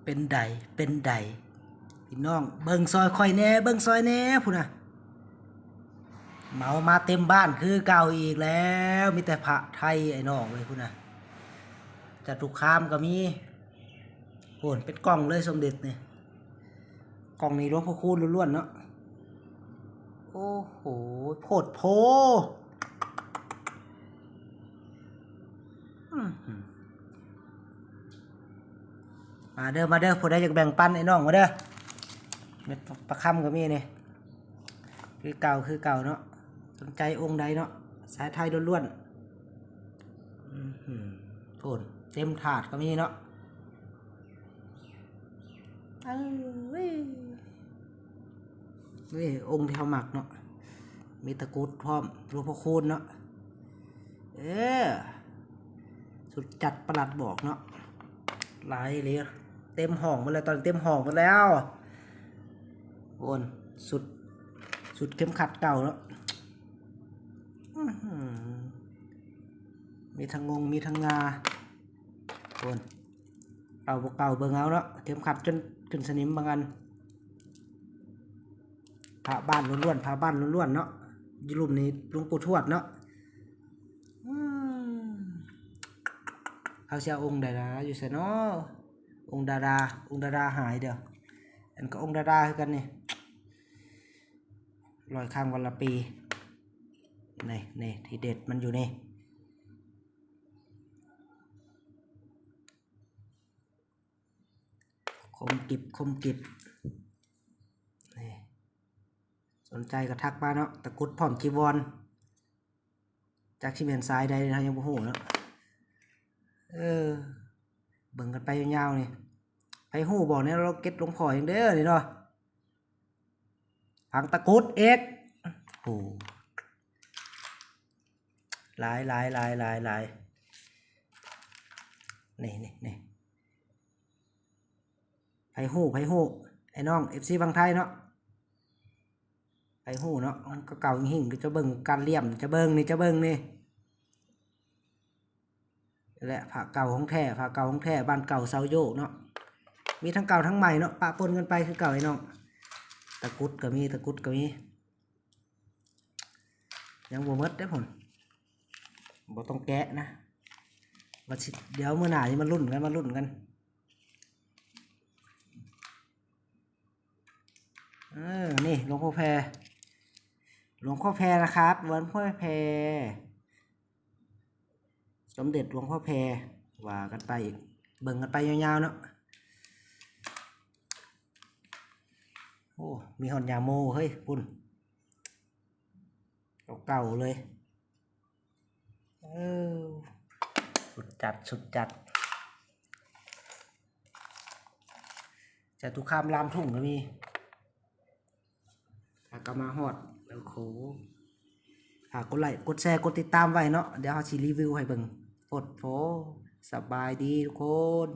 เป็นใดเป็นใดพี่น้องเบิ่งซอยค่อยแน่เบิ่งซอยแน่พุ่นน่ะเมามาเต็มบ้านคือเก่าอีกแล้วมีแต่พระไทยไอ้น้องเลยพุ่นน่ะจตุคามก็มีโหนเป็นกล่องเลยสมเด็จนี่กล่องนี้หลวงพ่อคูณล้วนๆเนาะโอ้โหโพดโพมาเด้อมาเด้อผู้ใดอยากแบ่งปันไอ้น้องมาเด้อเม็ดประคำก็มีนี่คือเก่าคือเก่าเนาะสนใจองค์ใดเนาะสายไทยล้วนๆโทนเต็มถาดก็มีเนาะนี่องค์ที่เขาหมักเนาะมีตะกุดพร้อมหลวงพ่อคูณเนาะสุดจัดประหลัดบอกเนาะหลายเลยเต็มห้องหมดแล้วตอนเต็มห้องหมดแล้วโอนสุดเข้มขัดเก่าเนาะมีทั้งงงมีทั้งงาโอนเก่าเก่าเบิ่งเอาเนาะเข้มขัดจนขึ้นสนิมบางอันพระบ้านล้วนๆพระบ้านล้วนๆเนาะยุรุ่มนี้หลวงปู่ทวดเนาะเขาเสียองค์ดาราอยู่ใส่เนาะองค์ดาราหายเดียวอันก็องค์ดาราคือกันนี่ลอยข้างวันละปีนี่ที่เด็ดมันอยู่นี่คมกิบนี่สนใจก็ทักมาเนาะตะกุดพร้อมจีวรจากที่เมียนซ้ายใดนะยังบ่ฮู้เนาะเบิ่งกันไปยาวๆนี่ไปฮู้บอกเนี่ยเราเก็ตลงพออย่างเด้อนี่เนาะพังตะกุดเอกโอ้หลายนี่ไผฮู้ไอ้น้อง FC บางไทยเนาะไผฮู้เนาะก็เก่าหิ่งก็จะเบิ่งการเลี่ยมจะเบิ่งนี่แหละผ้าเก่าของแท้บ้านเก่าเซาโยกเนาะมีทั้งเก่าทั้งใหม่เนาะปะปนกันไปคือเก่าไอ้น้องตะกุดก็มียังบ่หมดเด้อพุ่นบ่ต้องแกะนะว่าสิเดี๋ยวมื้อหน้าสิมาลุ้นกันนี่หลวงพ่อแพรนะครับหลวงพ่อแพรสมเด็จหลวงพ่อแพรว่ากันไปอีกเบิ่งกันไปยาวๆเนาะโอ้มีหอนยาโมเฮ้ยปุ่นเก่าเลยสุดจัดจตุคามรามทุ่งก็มีก็มาฮอดแล้วโคกดไลค์กดแชร์กดติดตามไว้เนาะเดี๋ยวเขาสิรีวิวให้เบิ่งกดโผสบายดีทุกคน